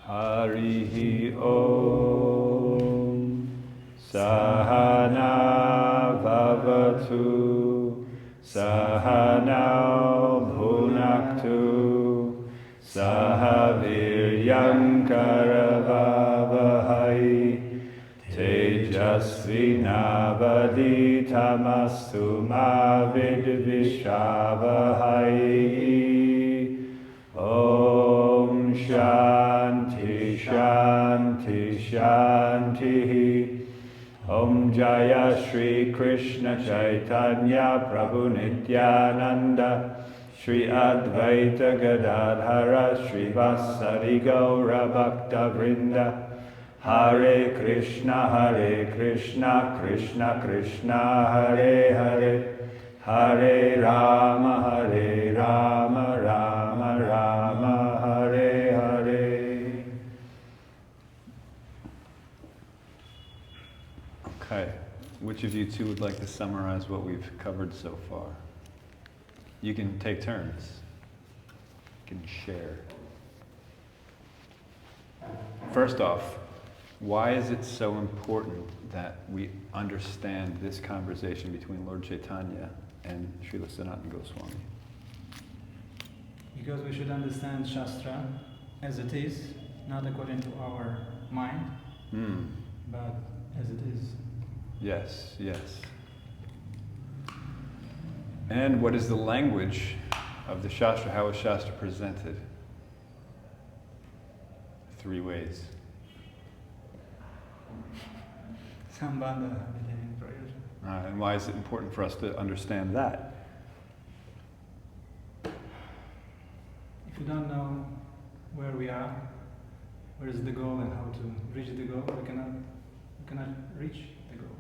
Harihi Om. Sahana Bhavatu. Sahanao Bhunaktu. Sahaviryam Karavavahai. Tejasvinavaditamastu ma vidvishavahai. Om Shanti Shanti Shanti. Om Jaya Shri Krishna Chaitanya Prabhu Nityananda Shri Advaita Gadadhara Shri Vasari Gaura Bhakta Vrinda. Hare Krishna Krishna Krishna Hare Hare, Hare Rama Rama Rama Hare Hare. Okay, which of you two would like to summarize what we've covered so far? You can take turns. You can share. First off, why is it so important that we understand this conversation between Lord Chaitanya and Srila Sanatana Goswami? Because we should understand Shastra as it is, not according to our mind, but as it is. Yes, yes. And what is the language of the Shastra? How is Shastra presented? 3 ways. Sambandha. And why is it important for us to understand that? If you don't know where we are, where is the goal and how to reach the goal, we cannot reach the goal.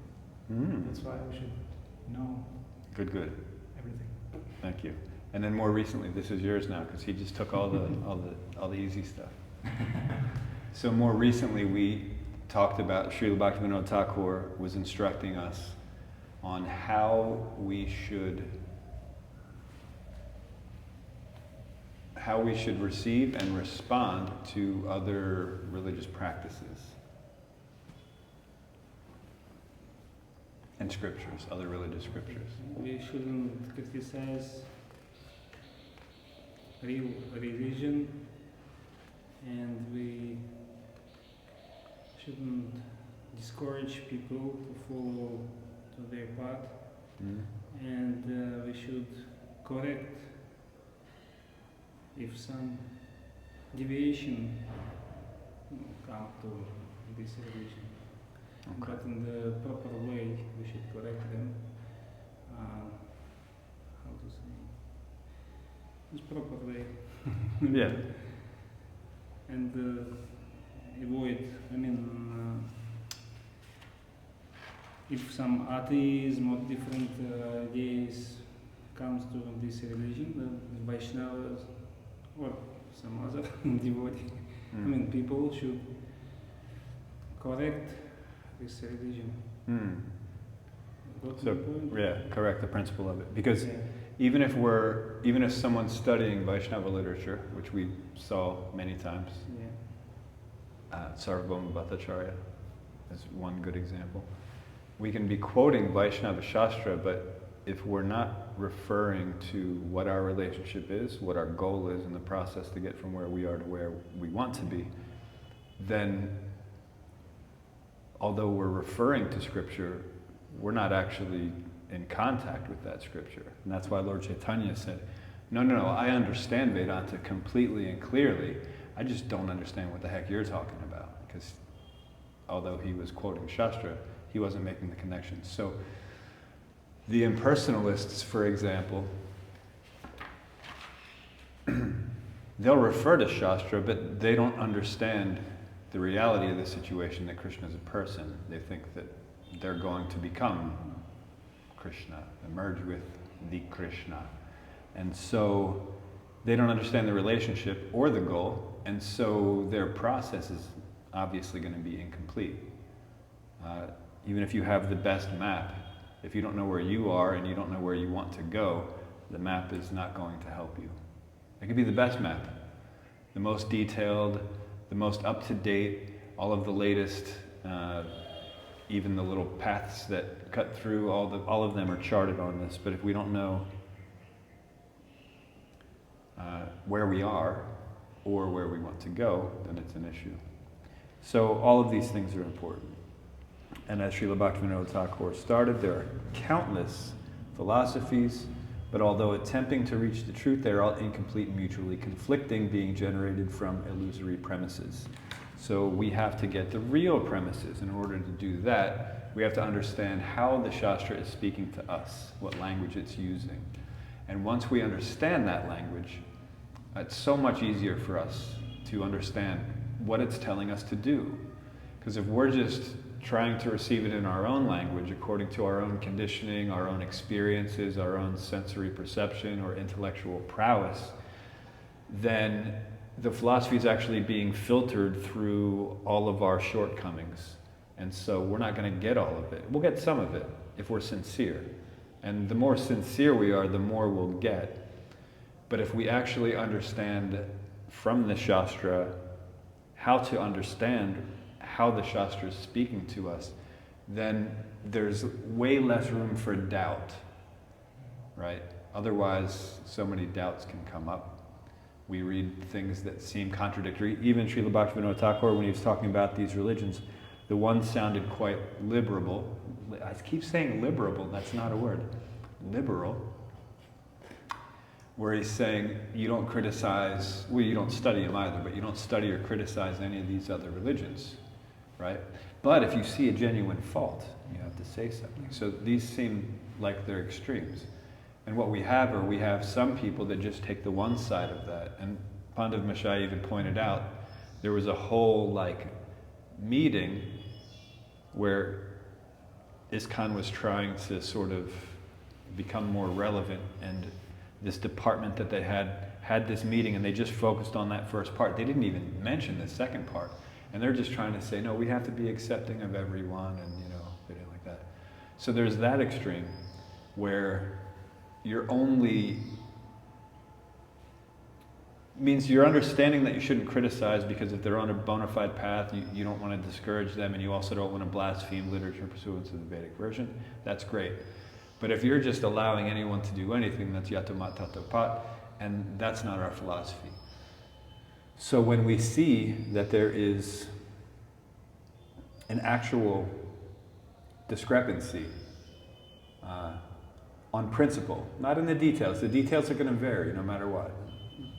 That's why we should know. Good. Everything. Thank you. And then more recently, this is yours now, because he just took all the easy stuff. So more recently, we talked about Srila Bhaktivinoda Thakur was instructing us on how we should receive and respond to other religious practices and scriptures, other religious scriptures. We shouldn't criticize real religion, and we shouldn't discourage people to follow to their path, and we should correct if some deviation come to this religion. Okay. But in the proper way, we should correct them. How to say? This proper way. Yeah. And avoid, if some atheism or different ideas comes to this religion, the Vaishnavas or some other devotee, people should correct this religion. So, yeah, correct the principle of it. Because even if someone's studying Vaishnava literature, which we saw many times, Sarvabhauma Bhattacharya is one good example. We can be quoting Vaishnava Shastra, but if we're not referring to what our relationship is, what our goal is in the process to get from where we are to where we want to be, then although we're referring to scripture, we're not actually in contact with that scripture. And that's why Lord Chaitanya said, no, I understand Vedanta completely and clearly, I just don't understand what the heck you're talking about. Because although he was quoting Shastra, he wasn't making the connection. So the impersonalists, for example, they'll refer to Shastra, but they don't understand the reality of the situation, that Krishna is a person. They think that they're going to become Krishna, merge with the Krishna. And so they don't understand the relationship or the goal, and so their process is obviously going to be incomplete. Even if you have the best map, if you don't know where you are and you don't know where you want to go, the map is not going to help you. It could be the best map, the most detailed, the most up-to-date, all of the latest, even the little paths that cut through, all of them are charted on this. But if we don't know where we are or where we want to go, then it's an issue. So all of these things are important. And as Srila Bhaktivinoda Thakur started, there are countless philosophies, but although attempting to reach the truth, they are all incomplete and mutually conflicting, being generated from illusory premises. So we have to get the real premises. In order to do that, we have to understand how the Shastra is speaking to us, what language it's using. And once we understand that language, it's so much easier for us to understand what it's telling us to do. Because if we're just trying to receive it in our own language, according to our own conditioning, our own experiences, our own sensory perception or intellectual prowess, then the philosophy is actually being filtered through all of our shortcomings. And so we're not going to get all of it. We'll get some of it if we're sincere. And the more sincere we are, the more we'll get. But if we actually understand from the Shastra how to understand how the Shastra is speaking to us, then there's way less room for doubt, right? Otherwise, so many doubts can come up. We read things that seem contradictory. Even Srila Bhaktivinoda Thakur, when he was talking about these religions, the one sounded quite liberal. I keep saying liberal, that's not a word. Liberal. Where he's saying, you don't criticize, well, you don't study them either, but you don't study or criticize any of these other religions, right? But if you see a genuine fault, you have to say something. So these seem like they're extremes. And what we have some people that just take the one side of that. And Pandav Mashai even pointed out, there was a whole meeting where ISKCON was trying to sort of become more relevant, and this department that they had this meeting, and they just focused on that first part. They didn't even mention the second part. And they're just trying to say, no, we have to be accepting of everyone, and everything like that. So there's that extreme where you're only, means you're understanding that you shouldn't criticize, because if they're on a bona fide path, you don't want to discourage them, and you also don't want to blaspheme literature pursuant to the Vedic version. That's great. But if you're just allowing anyone to do anything, that's yatamat tatapat, and that's not our philosophy. So when we see that there is an actual discrepancy on principle, not in the details are going to vary no matter what.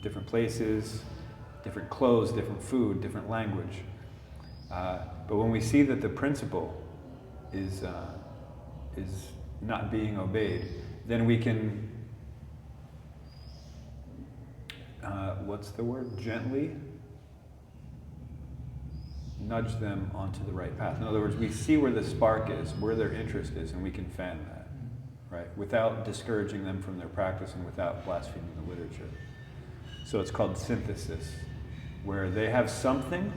Different places, different clothes, different food, different language. But when we see that the principle is not being obeyed, then we can, what's the word? Gently nudge them onto the right path. In other words, we see where the spark is, where their interest is, and we can fan that, right? Without discouraging them from their practice and without blaspheming the literature. So it's called synthesis, where they have something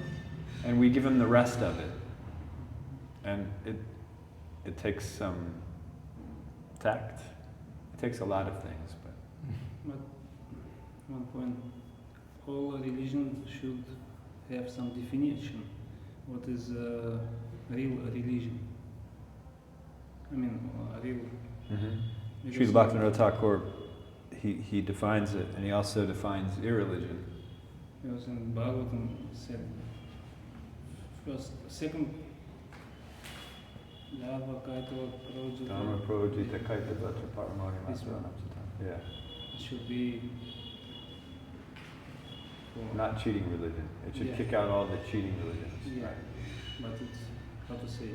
and we give them the rest of it. And it takes some tact. It takes a lot of things. But one point, all religions should have some definition. What is a real religion? I mean, a real... Mm-hmm. Srila Bhaktivinoda Thakur, he defines it, and he also defines irreligion. He was in Bhagavatam said, second, Lava Kaitava Projita. Dhamma Projita Kaitava Paramagana. This one. Yeah. It should be for Not cheating religion. It should kick out all the cheating religions. Yeah, but it's, how to say,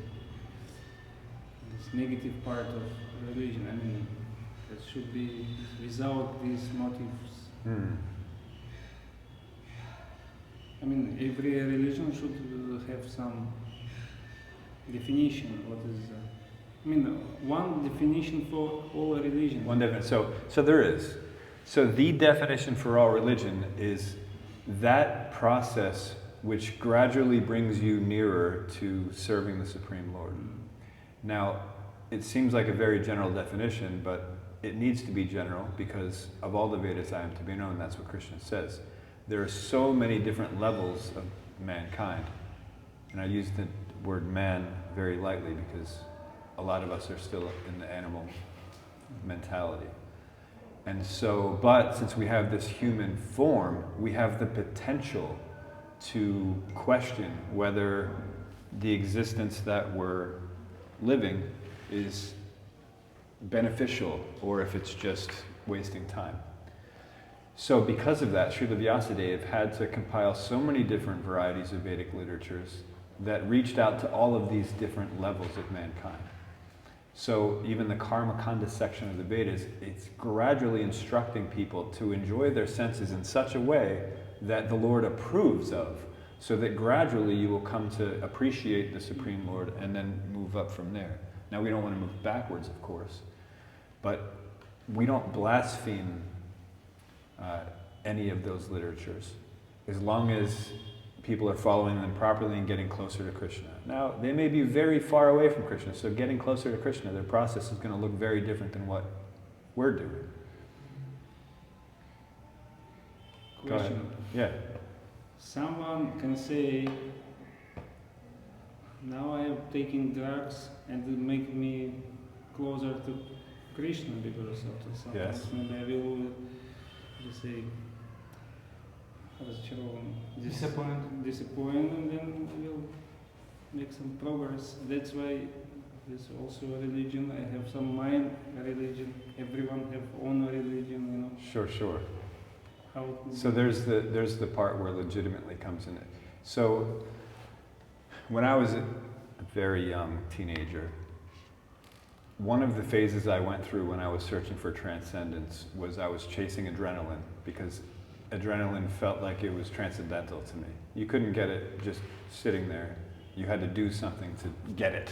this negative part of religion, I mean, that should be without these motives. Hmm. I mean, every religion should have some definition. What is, I mean, one definition for all religion. One definition. So there is. So the definition for all religion is that process which gradually brings you nearer to serving the Supreme Lord. Now, it seems like a very general definition, but it needs to be general because of all the Vedas I am to be known, that's what Krishna says. There are so many different levels mankind. And I use the word man very lightly because a lot of us are still in the animal mentality. And so, but since we have this human form, we have the potential to question whether the existence that we're living is beneficial or if it's just wasting time. So because of that, Srila Vyasadeva had to compile so many different varieties of Vedic literatures that reached out to all of these different levels of mankind. So even the Karma Kanda section of the Vedas, it's gradually instructing people to enjoy their senses in such a way that the Lord approves of, so that gradually you will come to appreciate the Supreme Lord and then move up from there. Now we don't want to move backwards, of course, but we don't blaspheme any of those literatures as long as people are following them properly and getting closer to Krishna. Now, they may be very far away from Krishna, so getting closer to Krishna, their process is going to look very different than what we're doing. Go ahead. Yeah. Someone can say, now I am taking drugs and it make me closer to Krishna because of something. Yes. Maybe I will just say, disappoint, and then we'll make some progress. That's why there's also a religion. I have some mind religion. Everyone have own religion, you know. Sure. How So there's the part where legitimately comes in it. So when I was a very young teenager, one of the phases I went through when I was searching for transcendence was I was chasing adrenaline, because adrenaline felt like it was transcendental to me. You couldn't get it just sitting there. You had to do something to get it.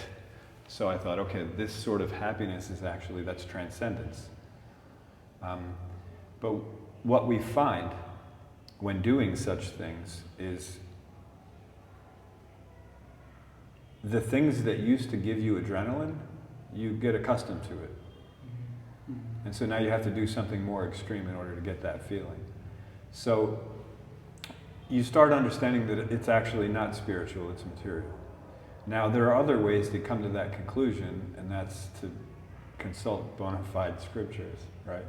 So I thought, okay, this sort of happiness is actually, that's transcendence. But what we find when doing such things is the things that used to give you adrenaline, you get accustomed to it. And so now you have to do something more extreme in order to get that feeling. So you start understanding that it's actually not spiritual, it's material. Now there are other ways to come to that conclusion, and that's to consult bona fide scriptures, right?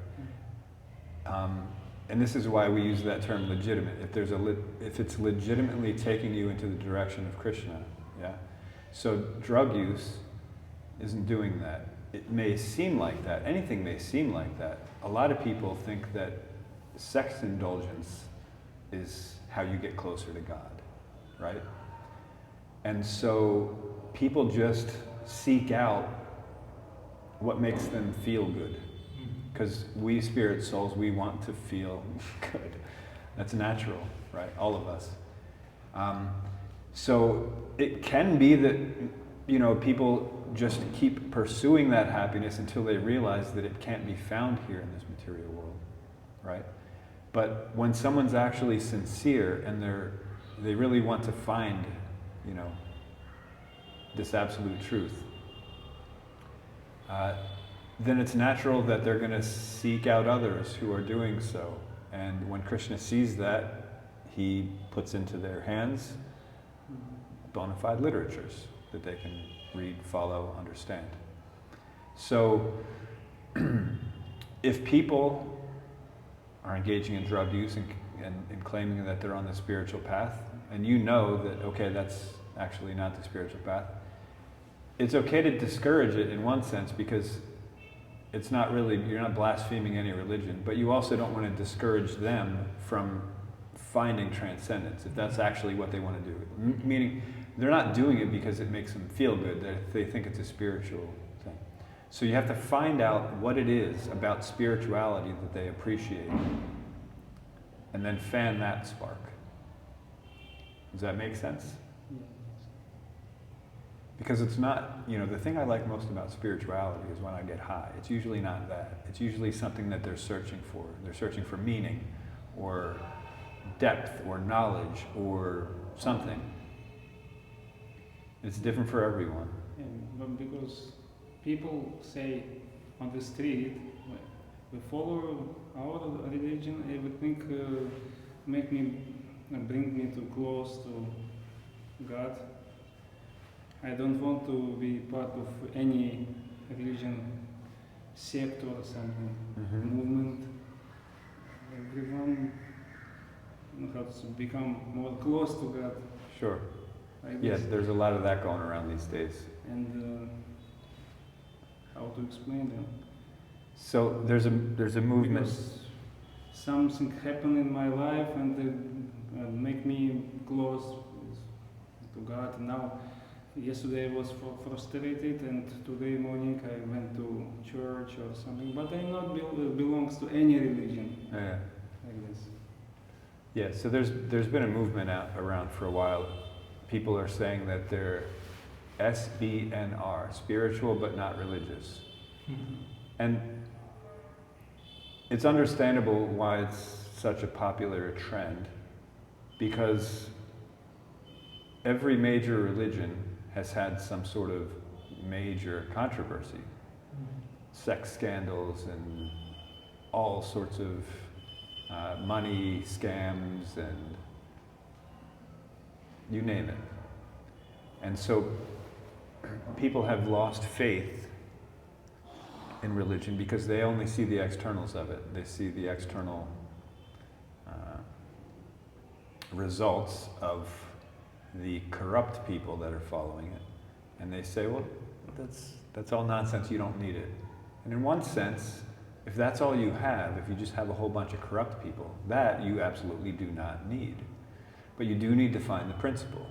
And this is why we use that term legitimate. If it's legitimately taking you into the direction of Krishna, yeah? So drug use isn't doing that. It may seem like that. Anything may seem like that. A lot of people think that sex indulgence is how you get closer to God, right? And so people just seek out what makes them feel good. Because we spirit souls, we want to feel good. That's natural, right? All of us. So it can be that, you know, people just keep pursuing that happiness until they realize that it can't be found here in this material world, right? But when someone's actually sincere and they really want to find, you know, this absolute truth, then it's natural that they're going to seek out others who are doing so. And when Krishna sees that, he puts into their hands bona fide literatures that they can read, follow, understand. So if people are engaging in drug use and claiming that they're on the spiritual path, and you know that, okay, that's actually not the spiritual path, it's okay to discourage it in one sense, because it's not really, you're not blaspheming any religion, but you also don't want to discourage them from finding transcendence, if that's actually what they want to do. Meaning, they're not doing it because it makes them feel good, they think it's a spiritual thing. So you have to find out what it is about spirituality that they appreciate, and then fan that spark. Does that make sense? Because it's not, you know, the thing I like most about spirituality is when I get high. It's usually not that. It's usually something that they're searching for. They're searching for meaning, or depth, or knowledge, or something. It's different for everyone. Yeah, but because people say on the street, we follow our religion, everything make me bring me too close to God. I don't want to be part of any religion, sect or something, movement. Everyone has to become more close to God. Sure. Like Yes, this. there's a lot of that going around these days. And how to explain them? So there's a movement. Because something happened in my life and it make me close to God. Now, yesterday I was frustrated, and today morning I went to church or something. But I'm not belongs to any religion. Yeah. Like this. Yeah. So there's been a movement around for a while. People are saying that they're SBNR, spiritual but not religious, and it's understandable why it's such a popular trend, because every major religion has had some sort of major controversy, sex scandals and all sorts of money scams and you name it. And so people have lost faith in religion because they only see the externals of it. They see the external results of the corrupt people that are following it. And they say, well, that's all nonsense, you don't need it. And in one sense, if that's all you have, if you just have a whole bunch of corrupt people, that you absolutely do not need. But you do need to find the principle.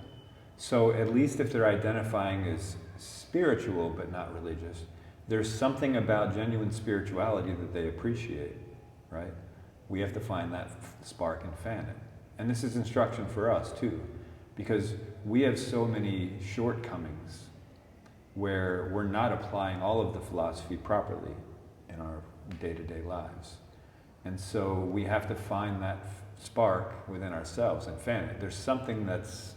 So at least if they're identifying as spiritual but not religious, there's something about genuine spirituality that they appreciate, right? We have to find that spark and fan it. And this is instruction for us too, because we have so many shortcomings where we're not applying all of the philosophy properly in our day-to-day lives. And so we have to find that spark within ourselves and fan it. There's something that's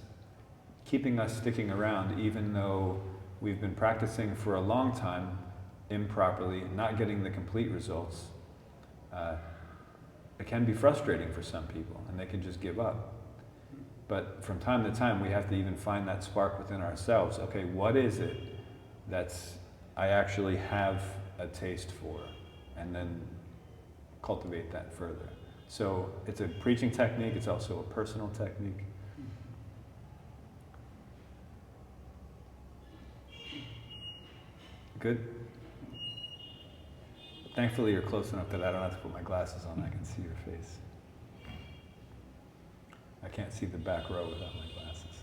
keeping us sticking around even though we've been practicing for a long time improperly, not getting the complete results. It can be frustrating for some people and they can just give up. But from time to time we have to even find that spark within ourselves. Okay, what is it I actually have a taste for? And then cultivate that further. So it's a preaching technique, it's also a personal technique. Good? Thankfully you're close enough that I don't have to put my glasses on, I can see your face. I can't see the back row without my glasses.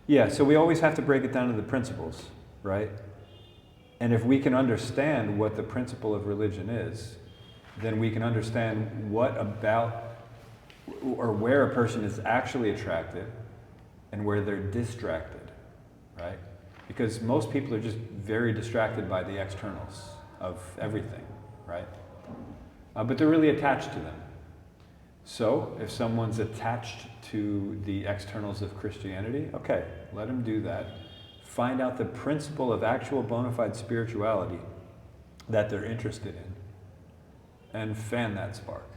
Yeah, so we always have to break it down to the principles, right? And if we can understand what the principle of religion is, then we can understand what about, or where a person is actually attracted and where they're distracted, right? Because most people are just very distracted by the externals of everything, right? But they're really attached to them. So if someone's attached to the externals of Christianity, okay, let them do that. Find out the principle of actual bona fide spirituality that they're interested in and fan that spark.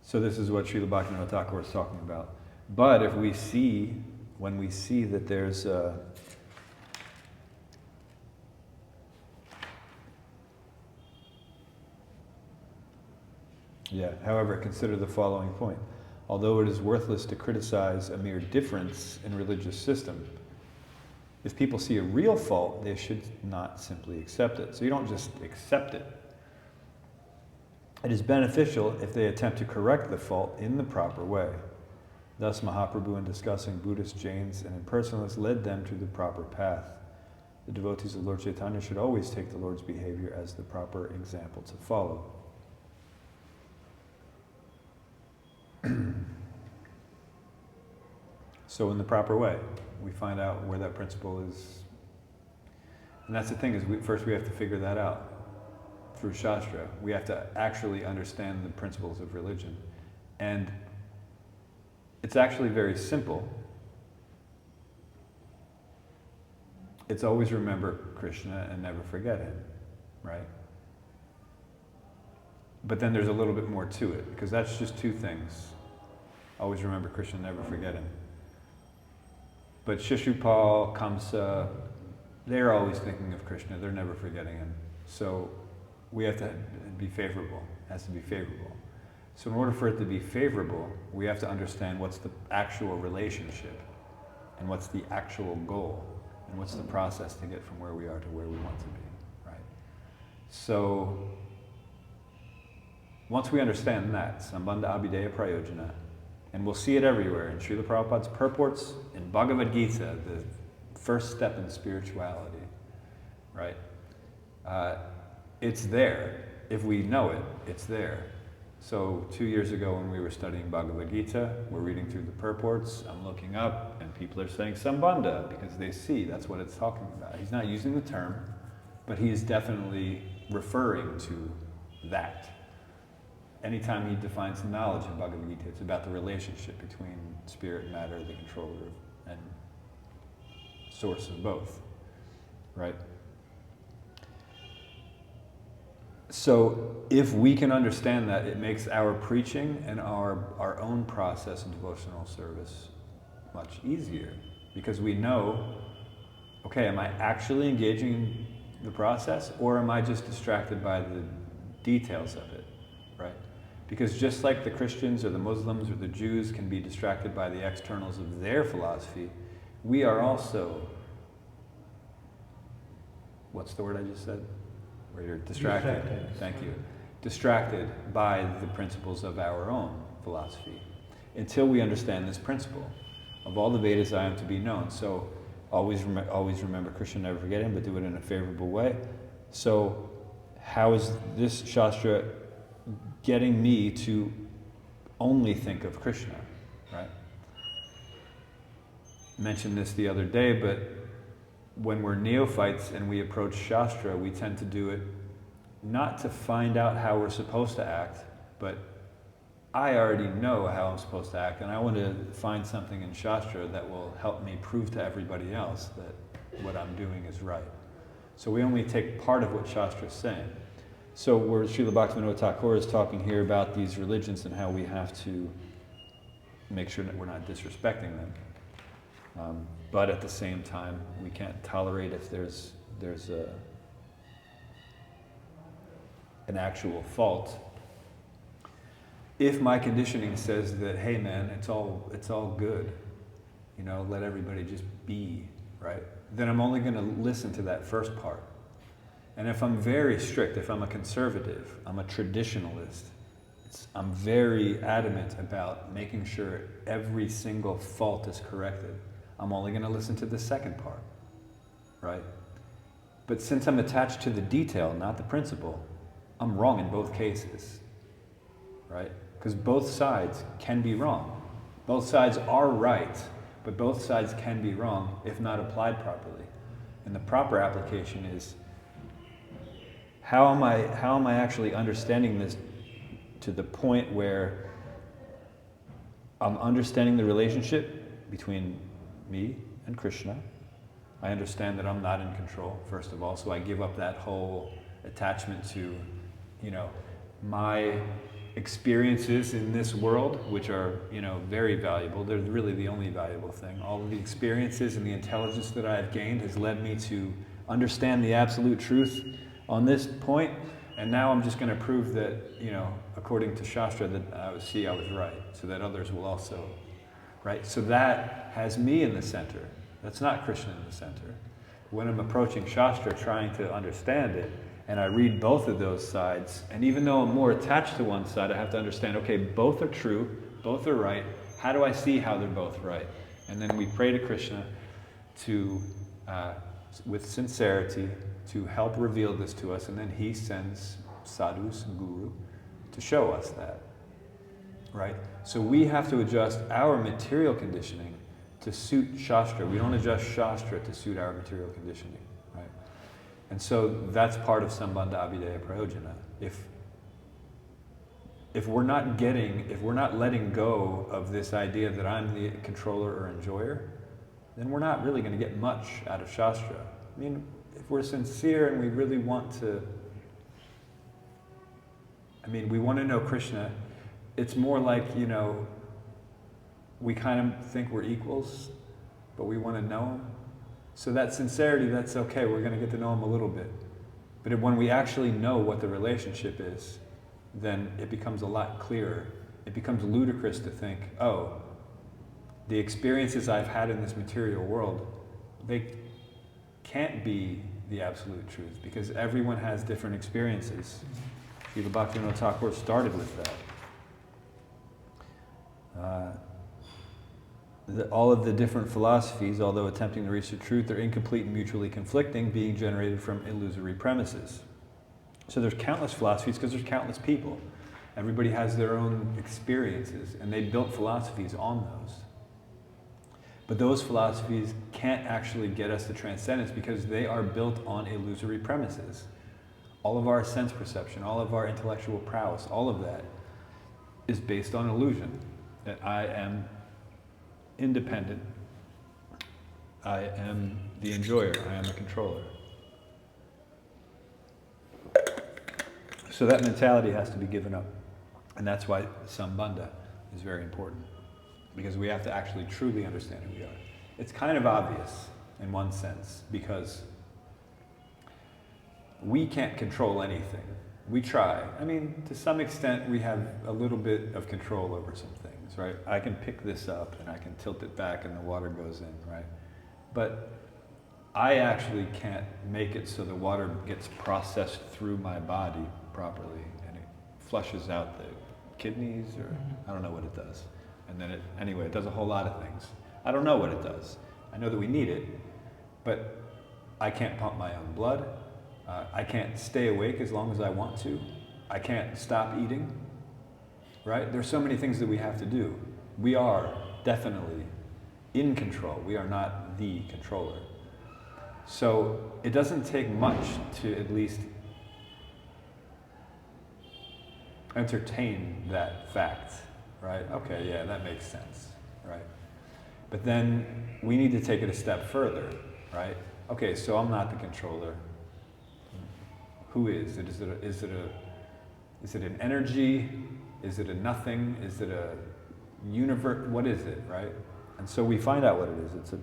So this is what Srila Bhaktivinoda Thakur was talking about. But if we see, when we see that there's however, consider the following point. Although it is worthless to criticize a mere difference in religious system, if people see a real fault, they should not simply accept it. So you don't just accept it. It is beneficial if they attempt to correct the fault in the proper way. Thus, Mahaprabhu, in discussing Buddhist, Jains, and impersonalists, led them to the proper path. The devotees of Lord Chaitanya should always take the Lord's behavior as the proper example to follow. So in the proper way, we find out where that principle is. And that's the thing, is first we have to figure that out through Shastra. We have to actually understand the principles of religion. And it's actually very simple. It's always remember Krishna and never forget him, right? But then there's a little bit more to it, because that's just two things. Always remember Krishna, never forget him. But Shishupal, Kamsa, they're always thinking of Krishna, they're never forgetting him. So we have to be favorable, it has to be favorable. So in order for it to be favorable, we have to understand what's the actual relationship, and what's the actual goal, and what's the process to get from where we are to where we want to be, right? So once we understand that, Sambandha Abhideya Prayojana, and we'll see it everywhere in Srila Prabhupada's purports, in Bhagavad Gita, the first step in spirituality, right? It's there. If we know it, it's there. So 2 years ago when we were studying Bhagavad Gita, we're reading through the purports, I'm looking up, and people are saying Sambandha, because they see that's what it's talking about. He's not using the term, but he is definitely referring to that. Anytime he defines knowledge in Bhagavad Gita, it's about the relationship between spirit, matter, the controller, and source of both, right? So if we can understand that, it makes our preaching and our own process of devotional service much easier, because we know, okay, am I actually engaging in the process, or am I just distracted by the details of it, right? Because just like the Christians or the Muslims or the Jews can be distracted by the externals of their philosophy, we are also, what's the word I just said? Where you're distracted. Thank you. Distracted by the principles of our own philosophy, until we understand this principle. Of all the Vedas, I am to be known. So always remember Krishna, never forget him, but do it in a favorable way. So how is this Shastra getting me to only think of Krishna, right? I mentioned this the other day, but when we're neophytes and we approach Shastra, we tend to do it not to find out how we're supposed to act, but I already know how I'm supposed to act, and I want to find something in Shastra that will help me prove to everybody else that what I'm doing is right. So we only take part of what Shastra is saying. So where Srila Bhaktivinoda Thakur is talking here about these religions and how we have to make sure that we're not disrespecting them. But at the same time, we can't tolerate if there's an actual fault. If my conditioning says that, hey man, it's all good, you know, let everybody just be, right? Then I'm only going to listen to that first part. And if I'm very strict, if I'm a conservative, I'm a traditionalist, I'm very adamant about making sure every single fault is corrected, I'm only going to listen to the second part, right? But since I'm attached to the detail, not the principle, I'm wrong in both cases, right? Because both sides can be wrong. Both sides are right, but both sides can be wrong if not applied properly. And the proper application is, how am I actually understanding this to the point where I'm understanding the relationship between me and Krishna. I understand that I'm not in control, first of all, so I give up that whole attachment to, you know, my experiences in this world, which are, you know, very valuable. They're really the only valuable thing. All of the experiences and the intelligence that I have gained has led me to understand the absolute truth on this point, and now I'm just going to prove that, you know, according to Shastra, that I was right, so that others will also, right? So that has me in the center. That's not Krishna in the center. When I'm approaching Shastra, trying to understand it, and I read both of those sides, and even though I'm more attached to one side, I have to understand, okay, both are true, both are right. How do I see how they're both right? And then we pray to Krishna to, with sincerity, to help reveal this to us, and then he sends sadhus and guru to show us that, right? So we have to adjust our material conditioning to suit Shastra. We don't adjust Shastra to suit our material conditioning, right? And so that's part of Sambandha Abhideya Prayojana. If we're not letting go of this idea that I'm the controller or enjoyer, then we're not really going to get much out of Shastra. I mean, if we're sincere and we really want to I mean, we want to know Krishna. It's more like, you know, we kind of think we're equals, but we want to know him. So that sincerity, that's okay. We're going to get to know him a little bit. But when we actually know what the relationship is, then it becomes a lot clearer. It becomes ludicrous to think, oh, the experiences I've had in this material world, they can't be the absolute truth, because everyone has different experiences. Srila Bhaktivinoda Thakur started with that. All of the different philosophies, although attempting to reach the truth, are incomplete and mutually conflicting, being generated from illusory premises. So there's countless philosophies because there's countless people. Everybody has their own experiences, and they built philosophies on those. But those philosophies can't actually get us to transcendence because they are built on illusory premises. All of our sense perception, all of our intellectual prowess, all of that is based on illusion. That I am independent, I am the enjoyer, I am the controller. So that mentality has to be given up. And that's why Sambandha is very important. Because we have to actually truly understand who we are. It's kind of obvious in one sense, because we can't control anything. We try. I mean, to some extent, we have a little bit of control over some things, right? I can pick this up and I can tilt it back and the water goes in, right? But I actually can't make it so the water gets processed through my body properly and it flushes out the kidneys, or I don't know what it does. And then anyway, it does a whole lot of things. I don't know what it does. I know that we need it, but I can't pump my own blood. I can't stay awake as long as I want to. I can't stop eating, right? There's so many things that we have to do. We are definitely in control. We are not the controller. So it doesn't take much to at least entertain that fact, right? Okay, yeah, that makes sense, right? But then we need to take it a step further, right? Okay, so I'm not the controller. Who is? Is it an energy? Is it a nothing? Is it a universe? What is it, right? And so we find out what it is.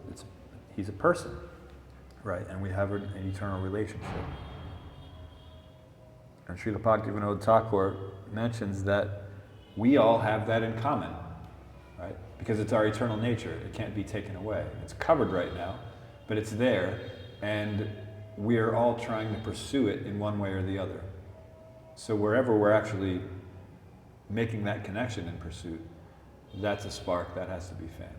He's a person, right? And we have an eternal relationship. And Srila Bhaktivinoda Thakur mentions that we all have that in common, right? Because it's our eternal nature. It can't be taken away. It's covered right now, but it's there, and we're all trying to pursue it in one way or the other. So wherever we're actually making that connection in pursuit, that's a spark that has to be fanned.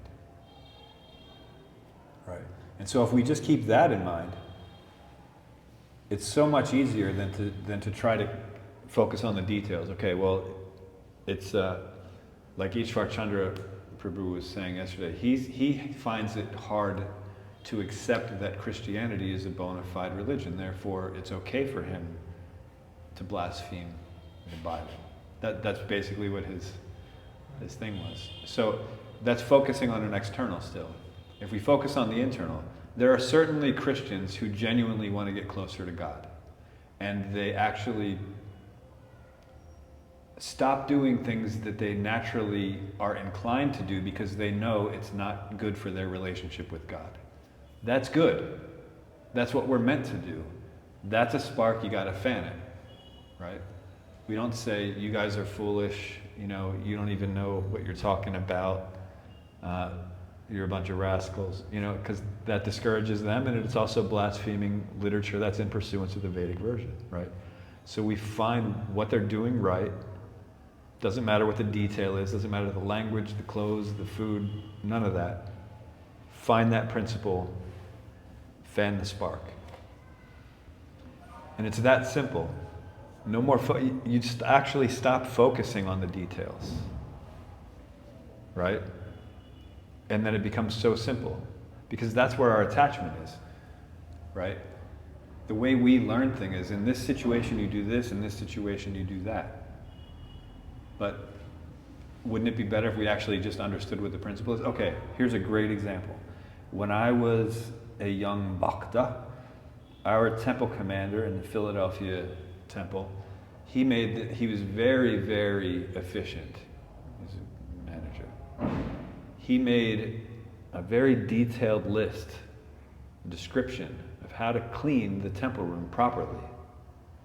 Right? And so if we just keep that in mind, it's so much easier than to try to focus on the details. Okay, well, it's like Ishwar Chandra Prabhu was saying yesterday, he finds it hard to accept that Christianity is a bona fide religion. Therefore, it's okay for him to blaspheme the Bible. That's basically what his thing was. So that's focusing on an external still. If we focus on the internal, there are certainly Christians who genuinely want to get closer to God. And they actually stop doing things that they naturally are inclined to do because they know it's not good for their relationship with God. That's good. That's what we're meant to do. That's a spark, you gotta fan it, right? We don't say, you guys are foolish, you don't even know what you're talking about, you're a bunch of rascals, because that discourages them, and it's also blaspheming literature that's in pursuance of the Vedic version, right? So we find what they're doing right. Doesn't matter what the detail is, doesn't matter the language, the clothes, the food, none of that. Find that principle, fan the spark. And it's that simple. No more, you just actually stop focusing on the details, right? And then it becomes so simple, because that's where our attachment is, right? The way we learn things is, in this situation you do this, in this situation you do that. But wouldn't it be better if we actually just understood what the principle is? Okay, here's a great example. When I was a young bhakta, our temple commander in the Philadelphia temple, he was very, very efficient. He's a manager. He made a very detailed list, description of how to clean the temple room properly,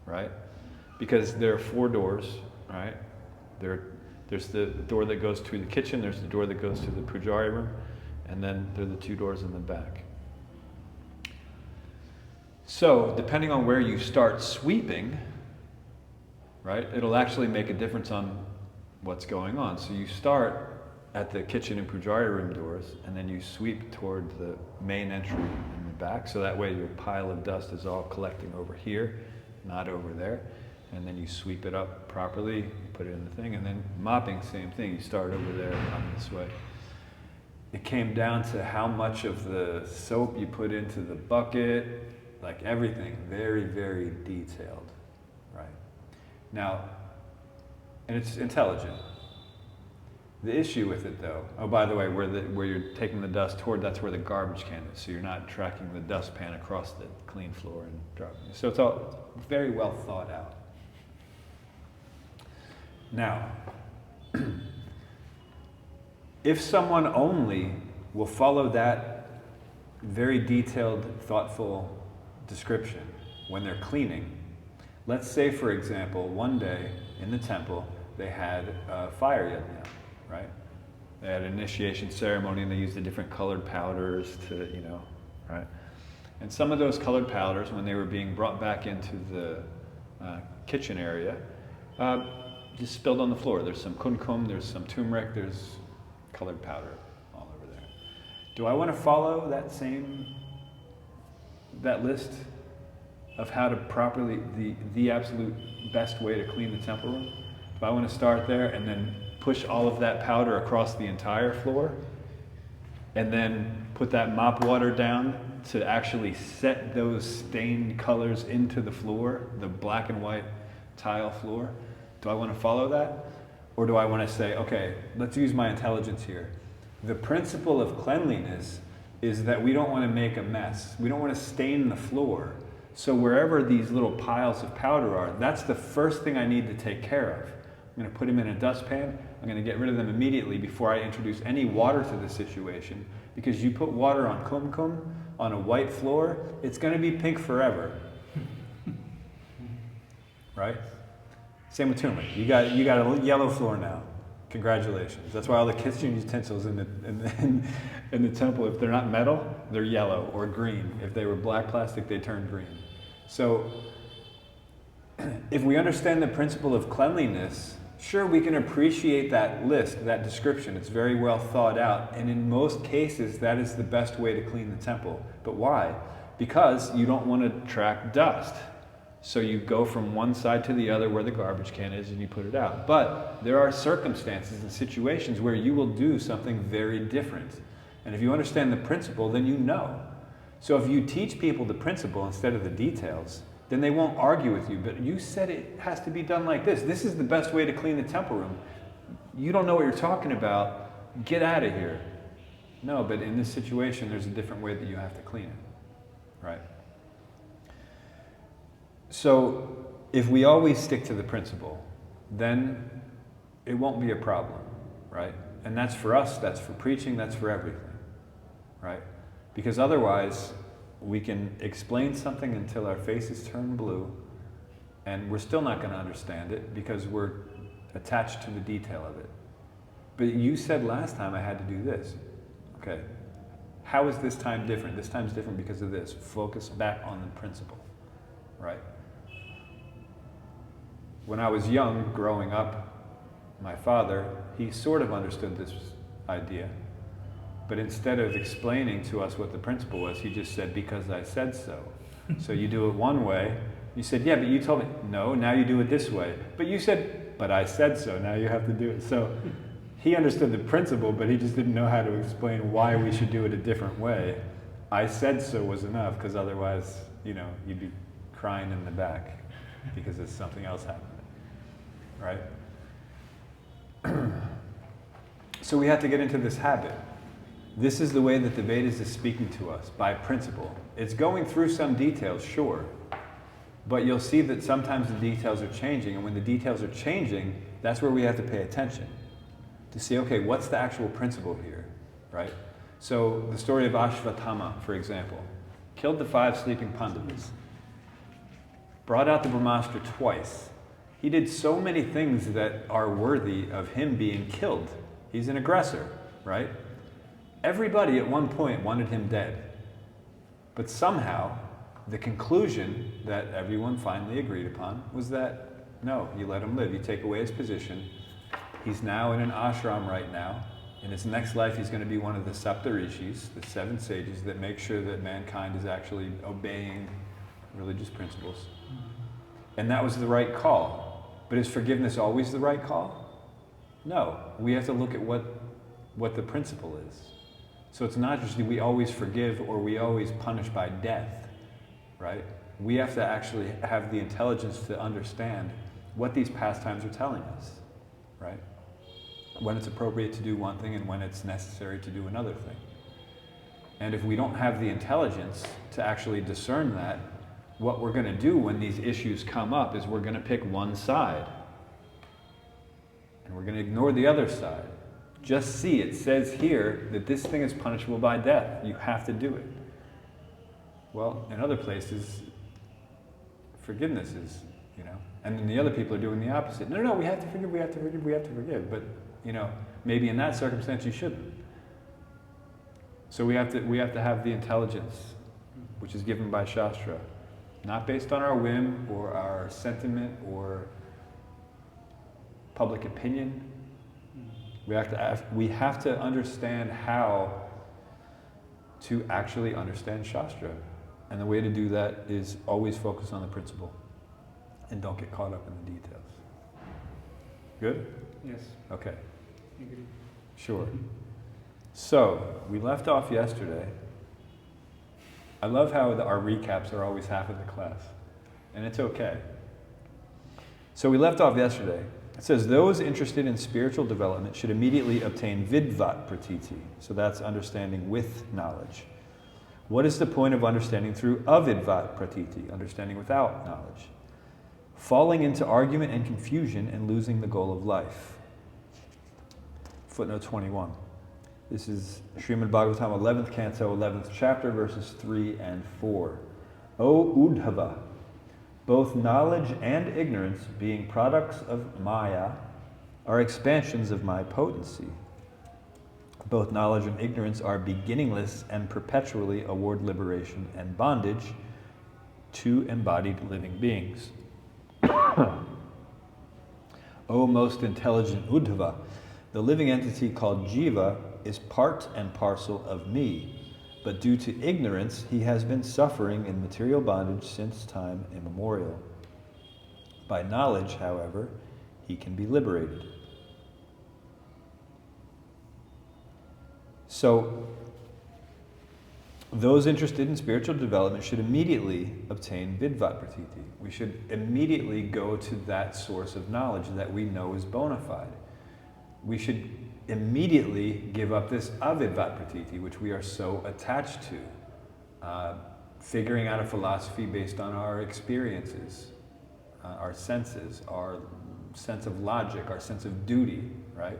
right? Because there are 4 doors, right? There's the door that goes to the kitchen, there's the door that goes to the pujari room, and then there are the 2 doors in the back. So, depending on where you start sweeping, right, it'll actually make a difference on what's going on. So you start at the kitchen and pujari room doors, and then you sweep toward the main entry in the back, so that way your pile of dust is all collecting over here, not over there. And then you sweep it up properly, you put it in the thing, and then mopping, same thing. You start over there, mop this way. It came down to how much of the soap you put into the bucket, like everything, very, very detailed, right? Now, and it's intelligent. The issue with it though, oh by the way, where you're taking the dust toward, that's where the garbage can is, so you're not tracking the dustpan across the clean floor and dropping it. So it's all very well thought out. Now, if someone only will follow that very detailed, thoughtful description when they're cleaning, let's say, for example, one day in the temple they had a fire yajna, right? They had an initiation ceremony and they used the different colored powders to, right? And some of those colored powders, when they were being brought back into the kitchen area, just spilled on the floor. There's some kumkum, there's some turmeric, there's colored powder all over there. Do I want to follow that list of how to properly, the absolute best way to clean the temple room? Do I want to start there and then push all of that powder across the entire floor and then put that mop water down to actually set those stained colors into the floor, the black and white tile floor? Do I want to follow that? Or do I want to say, okay, let's use my intelligence here. The principle of cleanliness is that we don't want to make a mess. We don't want to stain the floor. So wherever these little piles of powder are, that's the first thing I need to take care of. I'm going to put them in a dustpan. I'm going to get rid of them immediately before I introduce any water to the situation. Because you put water on kumkum, on a white floor, it's going to be pink forever. Right? Same with turmeric. You got a yellow floor now. Congratulations. That's why all the kitchen utensils in the temple, if they're not metal, they're yellow or green. If they were black plastic, they turn green. So if we understand the principle of cleanliness, sure, we can appreciate that list, that description. It's very well thought out. And in most cases, that is the best way to clean the temple. But why? Because you don't want to track dust. So you go from one side to the other where the garbage can is and you put it out. But there are circumstances and situations where you will do something very different. And if you understand the principle, then you know. So if you teach people the principle instead of the details, then they won't argue with you. But you said it has to be done like this. This is the best way to clean the temple room. You don't know what you're talking about. Get out of here. No, but in this situation, there's a different way that you have to clean it. Right? So if we always stick to the principle, then it won't be a problem, right? And that's for us, that's for preaching, that's for everything, right? Because otherwise, we can explain something until our faces turn blue, and we're still not going to understand it because we're attached to the detail of it. But you said last time I had to do this. Okay, how is this time different? This time's different because of this. Focus back on the principle, right? When I was young, growing up, my father, he sort of understood this idea. But instead of explaining to us what the principle was, he just said, because I said so. So you do it one way. You said, yeah, but you told me. No, now you do it this way. But you said, but I said so. Now you have to do it. So he understood the principle, but he just didn't know how to explain why we should do it a different way. I said so was enough, because otherwise, you'd be crying in the back because there's something else happening. Right? So we have to get into this habit. This is the way that the Vedas is speaking to us, by principle. It's going through some details, sure, But you'll see that sometimes the details are changing, and when the details are changing, that's where we have to pay attention to see, okay, what's the actual principle here, right? So the story of Ashvatthama, for example, killed the 5 sleeping Pandavas, brought out the Brahmastra twice. He did so many things that are worthy of him being killed. He's an aggressor, right? Everybody at one point wanted him dead. But somehow, the conclusion that everyone finally agreed upon was that, no, you let him live. You take away his position. He's now in an ashram right now. In his next life, he's going to be one of the Saptarishis, the 7 sages that make sure that mankind is actually obeying religious principles. And that was the right call. But is forgiveness always the right call? No. We have to look at what the principle is. So it's not just that we always forgive or we always punish by death, right? We have to actually have the intelligence to understand what these pastimes are telling us, right? When it's appropriate to do one thing and when it's necessary to do another thing. And if we don't have the intelligence to actually discern that, what we're going to do when these issues come up is we're going to pick one side. And we're going to ignore the other side. Just see, it says here that this thing is punishable by death. You have to do it. Well, in other places, forgiveness is, and then the other people are doing the opposite. No, we have to forgive, we have to forgive, we have to forgive. But, maybe in that circumstance you shouldn't. So we have to have the intelligence, which is given by Shastra. Not based on our whim or our sentiment or public opinion. We have to understand how to actually understand Shastra. And the way to do that is always focus on the principle and don't get caught up in the details. Good? Yes. Okay. Agree. Sure. So, we left off yesterday. I love how our recaps are always half of the class. And it's okay. So we left off yesterday. It says, those interested in spiritual development should immediately obtain vidvat pratiti. So that's understanding with knowledge. What is the point of understanding through avidvat pratiti, understanding without knowledge? Falling into argument and confusion and losing the goal of life. Footnote 21. This is Srimad Bhagavatam, 11th canto, 11th chapter, verses 3 and 4. O Udhava, both knowledge and ignorance, being products of Maya, are expansions of my potency. Both knowledge and ignorance are beginningless and perpetually award liberation and bondage to embodied living beings. O most intelligent Udhava, the living entity called Jiva is part and parcel of me, but due to ignorance he has been suffering in material bondage since time immemorial. By knowledge, however, he can be liberated. So, those interested in spiritual development should immediately obtain vidvat pratiti. We should immediately go to that source of knowledge that we know is bona fide. We should immediately give up this avidvat pratiti, which we are so attached to, figuring out a philosophy based on our experiences, our senses, our sense of logic, our sense of duty, right?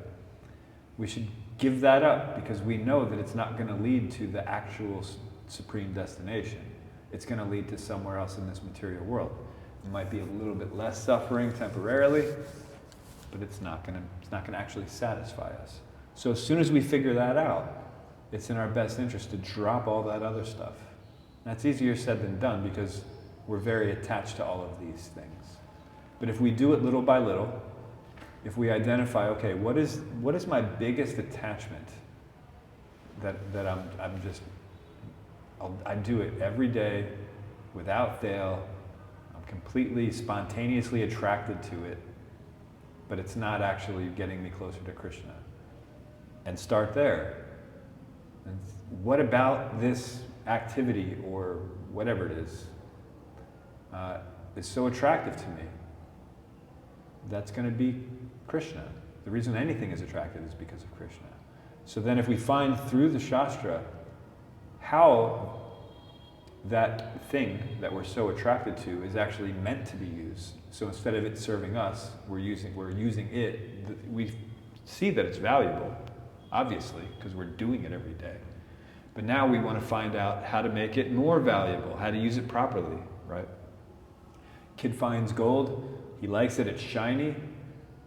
We should give that up because we know that it's not going to lead to the actual supreme destination. It's going to lead to somewhere else in this material world. It might be a little bit less suffering temporarily, but it's not going to actually satisfy us. So as soon as we figure that out, it's in our best interest to drop all that other stuff. That's easier said than done because we're very attached to all of these things. But if we do it little by little, if we identify, okay, what is my biggest attachment that I do it every day without fail. I'm completely spontaneously attracted to it, but it's not actually getting me closer to Krishna. And start there. And what about this activity or whatever it is so attractive to me? That's going to be Krishna. The reason anything is attractive is because of Krishna. So then if we find through the Shastra how that thing that we're so attracted to is actually meant to be used. So instead of it serving us, we're using it. We see that it's valuable, obviously, because we're doing it every day. But now we want to find out how to make it more valuable, how to use it properly, right? Kid finds gold, he likes it, it's shiny,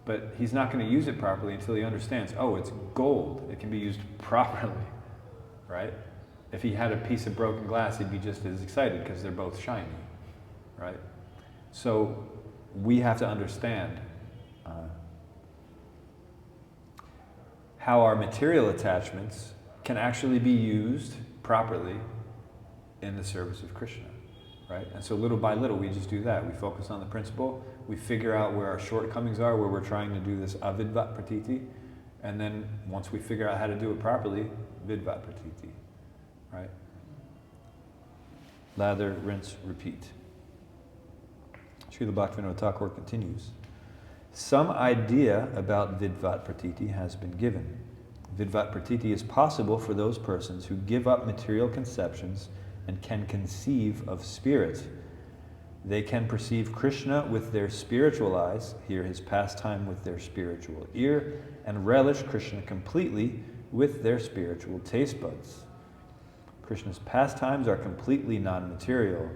but he's not going to use it properly until he understands, oh, it's gold, it can be used properly, right? If he had a piece of broken glass, he'd be just as excited because they're both shiny, right? So we have to understand how our material attachments can actually be used properly in the service of Krishna, right? And so little by little, we just do that. We focus on the principle, we figure out where our shortcomings are, where we're trying to do this avidvat pratiti, and then once we figure out how to do it properly, vidvat pratiti, right? Lather, rinse, repeat. Srila Bhaktivinoda Thakur continues. Some idea about vidvat pratiti has been given. Vidvat pratiti is possible for those persons who give up material conceptions and can conceive of spirit. They can perceive Krishna with their spiritual eyes, hear his pastime with their spiritual ear, and relish Krishna completely with their spiritual taste buds. Krishna's pastimes are completely non-material.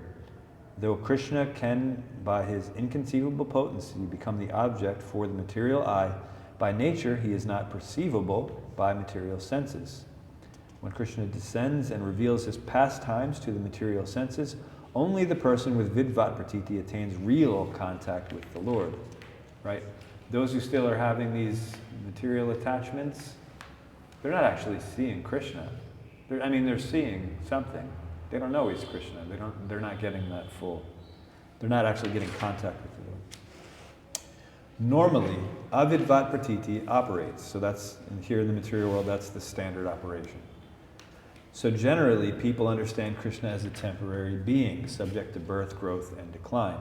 Though Krishna can, by his inconceivable potency, become the object for the material eye, by nature he is not perceivable by material senses. When Krishna descends and reveals his pastimes to the material senses, only the person with vidvat pratiti attains real contact with the Lord, right? Those who still are having these material attachments, they're not actually seeing Krishna. They're seeing something. They don't know he's Krishna. They're not getting that full. They're not actually getting contact with the Lord. Normally, avidvat pratiti operates. So that's, here in the material world, that's the standard operation. So generally, people understand Krishna as a temporary being, subject to birth, growth, and decline.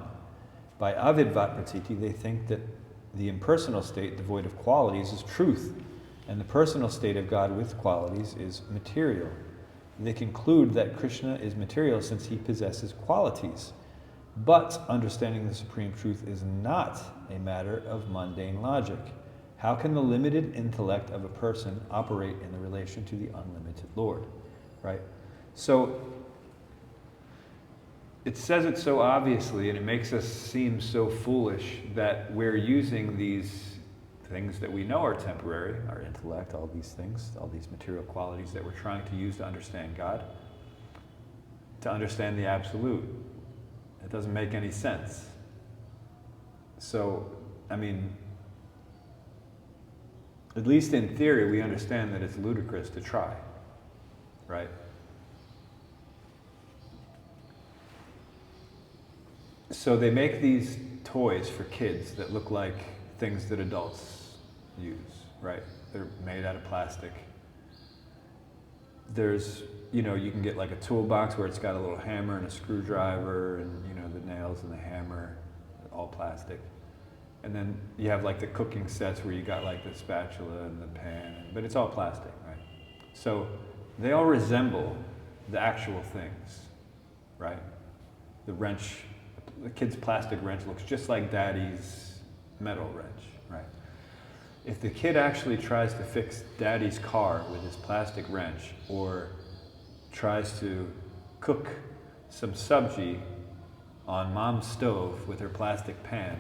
By avidvat pratiti, they think that the impersonal state, devoid of qualities, is truth, and the personal state of God with qualities is material. They conclude that Krishna is material since he possesses qualities. But understanding the supreme truth is not a matter of mundane logic. How can the limited intellect of a person operate in the relation to the unlimited Lord? Right? So, it says it so obviously, and it makes us seem so foolish that we're using these things that we know are temporary, our intellect, all these things, all these material qualities that we're trying to use to understand God, to understand the Absolute. It doesn't make any sense. So, at least in theory, we understand that it's ludicrous to try, right? So they make these toys for kids that look like things that adults use, right? They're made out of plastic. There's, you can get like a toolbox where it's got a little hammer and a screwdriver and, the nails and the hammer, all plastic. And then you have like the cooking sets where you got like the spatula and the pan, but it's all plastic, right? So they all resemble the actual things, right? The wrench, the kid's plastic wrench looks just like daddy's metal wrench, right? If the kid actually tries to fix daddy's car with his plastic wrench, or tries to cook some sabji on mom's stove with her plastic pan,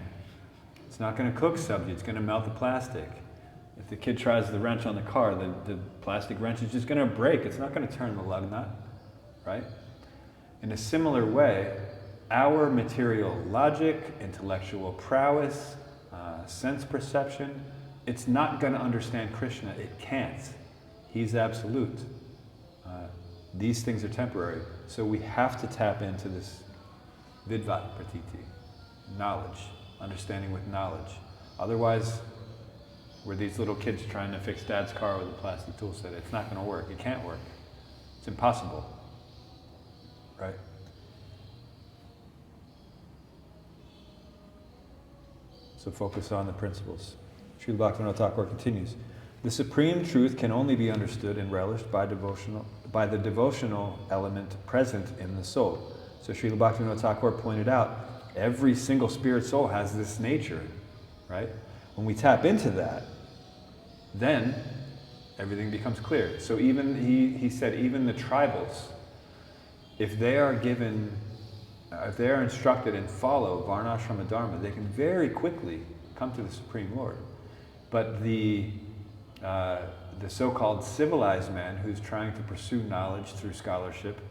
it's not going to cook sabji, it's going to melt the plastic. If the kid tries the wrench on the car, the plastic wrench is just going to break. It's not going to turn the lug nut, right? In a similar way, our material logic, intellectual prowess, sense perception, it's not going to understand Krishna. It can't. He's absolute. These things are temporary. So we have to tap into this vidvat pratiti, knowledge, understanding with knowledge. Otherwise, we're these little kids trying to fix dad's car with a plastic tool set. It's not going to work. It can't work. It's impossible. Right? So focus on the principles. Srila Bhaktivinoda Thakur continues. The supreme truth can only be understood and relished by by the devotional element present in the soul. So Srila Bhaktivinoda Thakur pointed out, every single spirit soul has this nature, right? When we tap into that, then everything becomes clear. So even, he said, even the tribals, if they are given, if they are instructed and follow Varnashrama Dharma, they can very quickly come to the Supreme Lord. But the so-called civilized man who's trying to pursue knowledge through scholarship,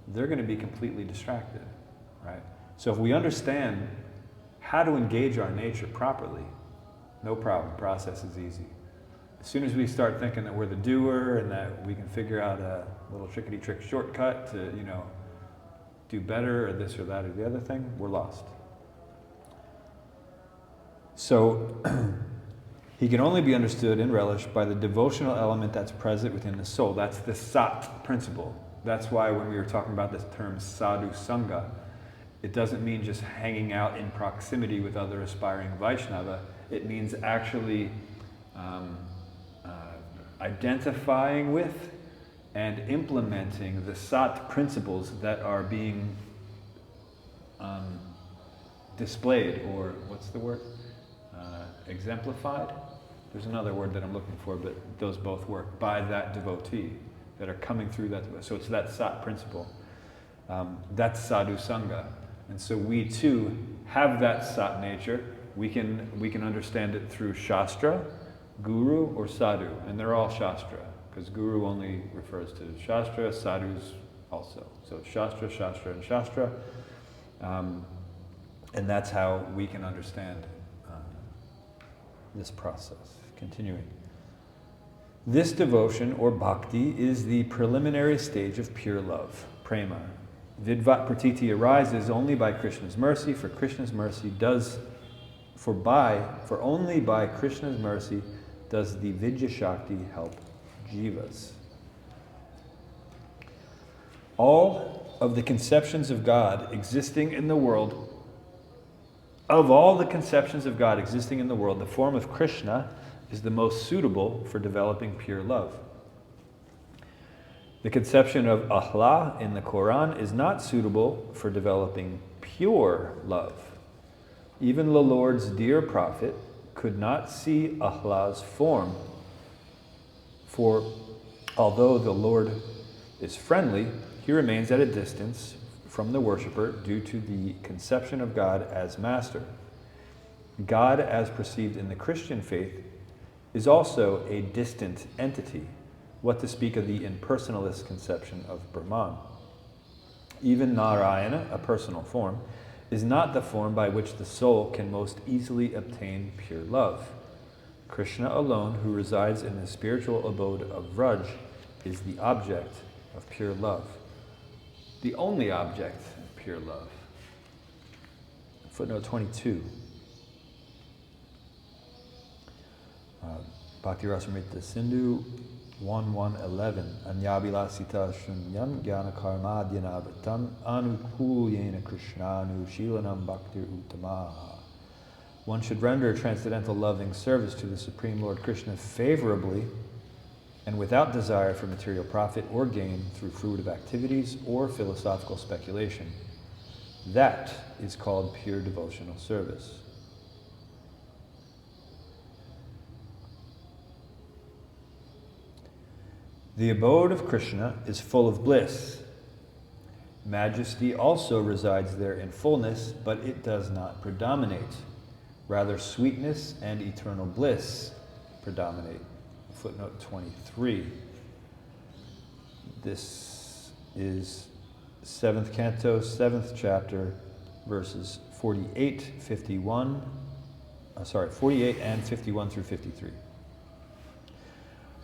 they're going to be completely distracted, right? So if we understand how to engage our nature properly, no problem, process is easy. As soon as we start thinking that we're the doer and that we can figure out a little trickety-trick shortcut to, you know, do better or this or that or the other thing, we're lost. So he can only be understood and relished by the devotional element that's present within the soul. That's the sat principle. That's why when we were talking about this term sadhu sangha, it doesn't mean just hanging out in proximity with other aspiring Vaishnava. It means actually identifying with and implementing the sat principles that are being displayed, or what's the word? Exemplified? There's another word that I'm looking for, but those both work, by that devotee that are coming through that. So it's that sat principle. That's sadhu sangha. And so we too have that sat nature. We can understand it through Shastra, Guru, or Sadhu. And they're all Shastra, because Guru only refers to Shastra, Sadhus also. So it's Shastra, Shastra, and Shastra. And that's how we can understand this process. Continuing. This devotion, or bhakti, is the preliminary stage of pure love, prema. Vidvat pratiti arises only by Krishna's mercy, for Krishna's mercy does, for only by Krishna's mercy does the Vidya Shakti help jivas. All of the conceptions of God existing in the world, of all the conceptions of God existing in the world, the form of Krishna is the most suitable for developing pure love. The conception of Ahla in the Quran is not suitable for developing pure love. Even the Lord's dear prophet could not see Ahla's form, for although the Lord is friendly, he remains at a distance from the worshipper due to the conception of God as master. God, as perceived in the Christian faith, is also a distant entity, what to speak of the impersonalist conception of Brahman. Even Narayana, a personal form, is not the form by which the soul can most easily obtain pure love. Krishna alone, who resides in the spiritual abode of Vraj, is the object of pure love. The only object of pure love. Footnote 22. Bhakti Rasamrita Sindhu 1.1.11. Anyabilasita shunyam jnana karma dhyanavartam anukulyena krishnanu shilanam bhaktir uttamaha. One should render transcendental loving service to the Supreme Lord Krishna favorably and without desire for material profit or gain through fruitive activities or philosophical speculation. That is called pure devotional service. The abode of Krishna is full of bliss. Majesty also resides there in fullness, but it does not predominate. Rather, sweetness and eternal bliss predominate. Footnote 23. This is 7th canto, 7th chapter, verses 48 and 51 through 53.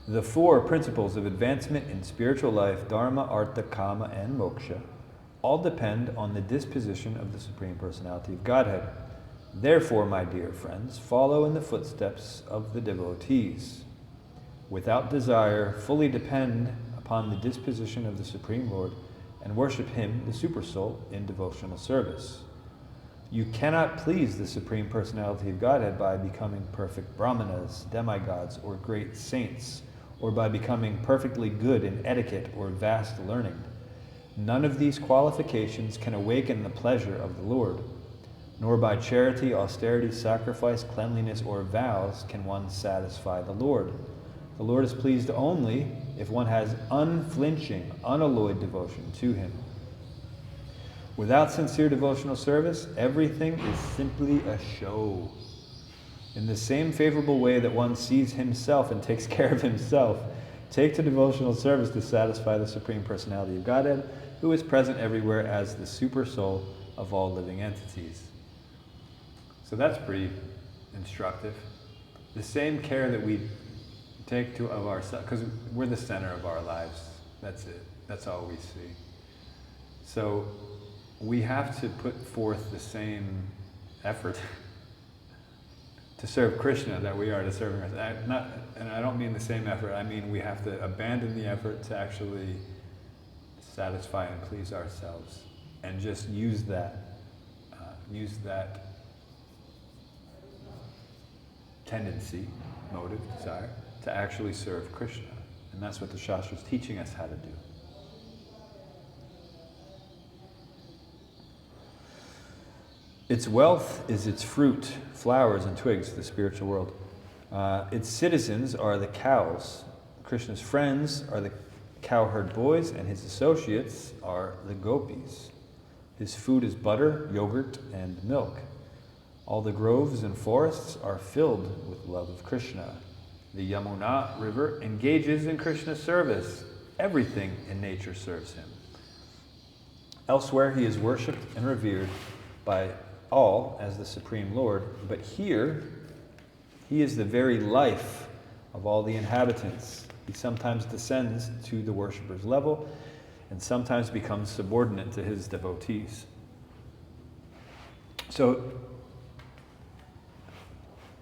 The four principles of advancement in spiritual life, dharma, artha, kama, and moksha, all depend on the disposition of the Supreme Personality of Godhead. Therefore, my dear friends, follow in the footsteps of the devotees. Without desire, fully depend upon the disposition of the Supreme Lord and worship Him, the Supersoul, in devotional service. You cannot please the Supreme Personality of Godhead by becoming perfect brahmanas, demigods, or great saints, or by becoming perfectly good in etiquette or vast learning. None of these qualifications can awaken the pleasure of the Lord, nor by charity, austerity, sacrifice, cleanliness, or vows can one satisfy the Lord. The Lord is pleased only if one has unflinching, unalloyed devotion to him. Without sincere devotional service, everything is simply a show. In the same favorable way that one sees himself and takes care of himself, take to devotional service to satisfy the Supreme Personality of Godhead, who is present everywhere as the super soul of all living entities. So that's pretty instructive. The same care that we take to of ourselves, because we're the center of our lives. That's it. That's all we see. So we have to put forth the same effort to serve Krishna that we are to serve ourselves. And I don't mean the same effort. I mean we have to abandon the effort to actually satisfy and please ourselves, and just use that tendency, motive, desire, to actually serve Krishna. And that's what the Shastra is teaching us how to do. Its wealth is its fruit, flowers and twigs, the spiritual world. Its citizens are the cows. Krishna's friends are the cowherd boys, and his associates are the gopis. His food is butter, yogurt, and milk. All the groves and forests are filled with love of Krishna. The Yamuna river engages in Krishna's service. Everything in nature serves him. Elsewhere he is worshipped and revered by all as the Supreme Lord, but here he is the very life of all the inhabitants. He sometimes descends to the worshipper's level and sometimes becomes subordinate to his devotees. So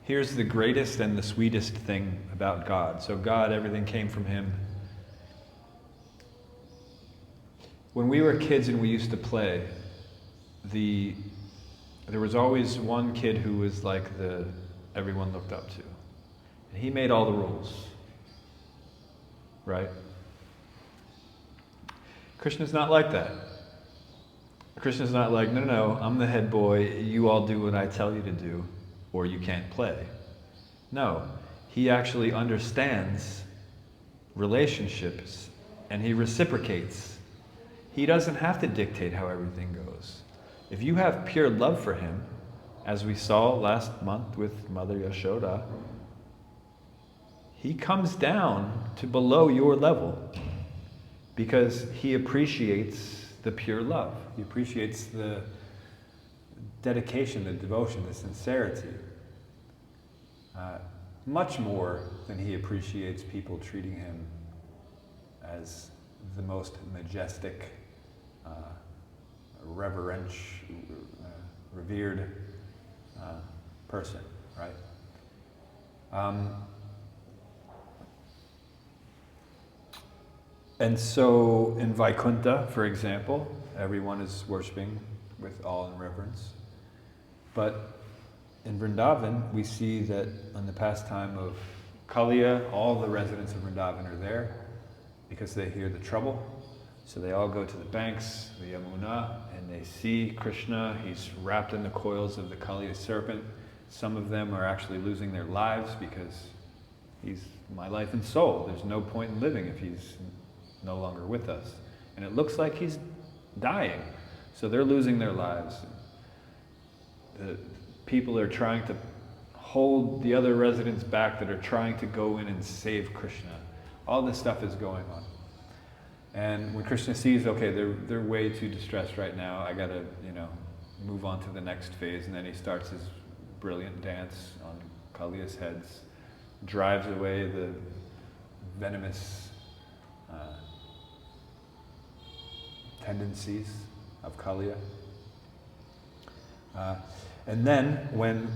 here's the greatest and the sweetest thing about God. So God, everything came from him. When we were kids and we used to play, there was always one kid who was like everyone looked up to. And he made all the rules. Right? Krishna's not like that. Krishna's not like, no, I'm the head boy, you all do what I tell you to do, or you can't play. No, he actually understands relationships and he reciprocates. He doesn't have to dictate how everything goes. If you have pure love for him, as we saw last month with Mother Yashoda, he comes down to below your level because he appreciates the pure love. He appreciates the dedication, the devotion, the sincerity. Much more than he appreciates people treating him as the most majestic, revered person, right? And so in Vaikuntha, for example, everyone is worshipping with awe and reverence. But in Vrindavan, we see that on the pastime of Kaliya, all the residents of Vrindavan are there because they hear the trouble. So they all go to the banks, the Yamuna, and they see Krishna. He's wrapped in the coils of the Kaliya serpent. Some of them are actually losing their lives because he's my life and soul. There's no point in living if he's no longer with us. And it looks like he's dying. So they're losing their lives. The people are trying to hold the other residents back that are trying to go in and save Krishna. All this stuff is going on. And when Krishna sees, okay, they're way too distressed right now, I gotta, move on to the next phase, and then he starts his brilliant dance on Kaliya's heads, drives away the venomous tendencies of Kaliya. And then when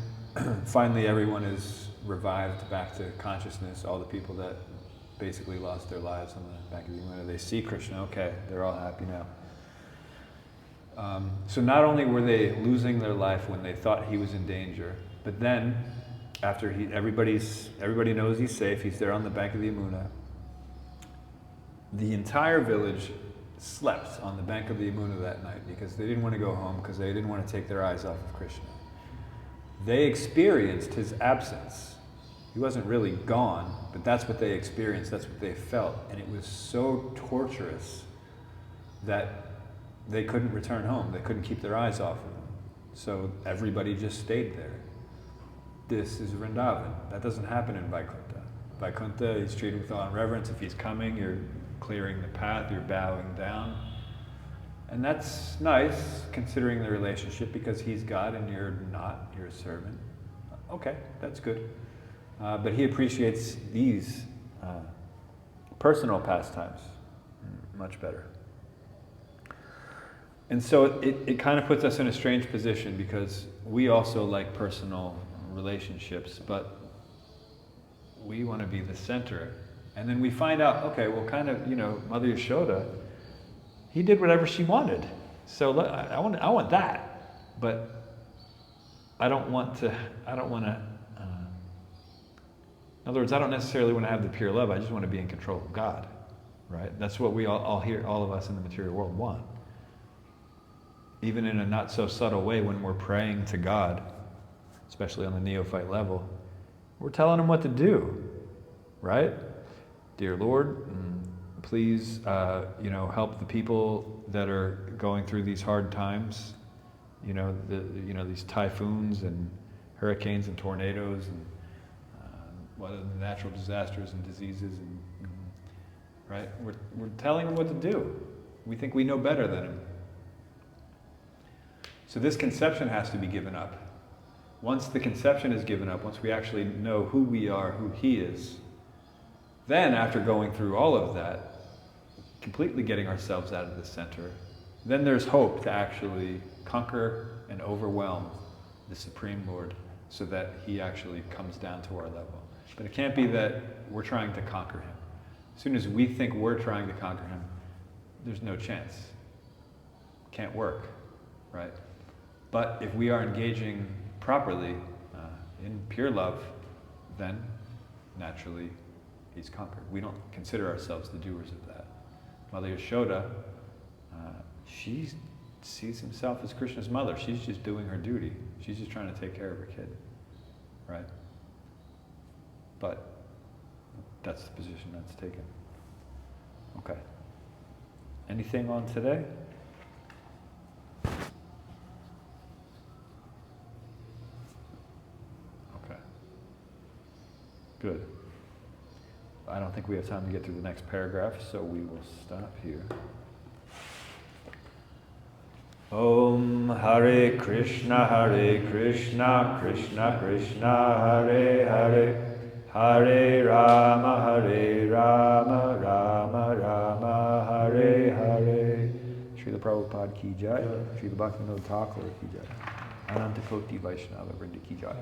finally everyone is revived back to consciousness, all the people that basically lost their lives on the back of the Yamuna, they see Krishna, okay, they're all happy now. So not only were they losing their life when they thought he was in danger, but then after everybody knows he's safe, he's there on the bank of the Yamuna, The entire village slept on the bank of the Yamuna that night because they didn't want to go home, because they didn't want to take their eyes off of Krishna. They experienced his absence. He wasn't really gone, but that's what they experienced, that's what they felt. And it was so torturous that they couldn't return home. They couldn't keep their eyes off of him. So everybody just stayed there. This is Vrindavan. That doesn't happen in Vaikuntha. Vaikuntha, he's treated with awe and reverence. If he's coming, you're clearing the path, you're bowing down. And that's nice, considering the relationship, because he's God and you're not, you're a servant. Okay, that's good. But he appreciates these personal pastimes much better. And so it kind of puts us in a strange position, because we also like personal relationships, but we want to be the center. And then we find out, okay, well, kind of, Mother Yashoda, he did whatever she wanted. So I want that, but I don't want to, in other words, I don't necessarily want to have the pure love. I just want to be in control of God, right? That's what we all here, all of us in the material world want. Even in a not so subtle way, when we're praying to God, especially on the neophyte level, we're telling him what to do, right? Dear Lord, please, help the people that are going through these hard times. These typhoons and hurricanes and tornadoes and what are the natural disasters and diseases, and right? We're telling him what to do. We think we know better than him. So this conception has to be given up. Once the conception is given up, once we actually know who we are, who he is, then after going through all of that, completely getting ourselves out of the center, then there's hope to actually conquer and overwhelm the Supreme Lord so that he actually comes down to our level. But it can't be that we're trying to conquer him. As soon as we think we're trying to conquer him, there's no chance. Can't work, right? But if we are engaging properly in pure love, then naturally he's conquered. We don't consider ourselves the doers of that. Mother Yashoda, she sees himself as Krishna's mother. She's just doing her duty. She's just trying to take care of her kid, right? But that's the position that's taken. Okay. Anything on today? Okay. Good. I don't think we have time to get through the next paragraph, so we will stop here. Om Hare Krishna, Krishna Krishna, Hare Hare, Hare Rama, Rama Rama, Hare Hare. Srila Prabhupada ki jai, Srila Bhaktivinoda Thakur ki jai, Ananta Koti Vaishnava Vrinda ki jai.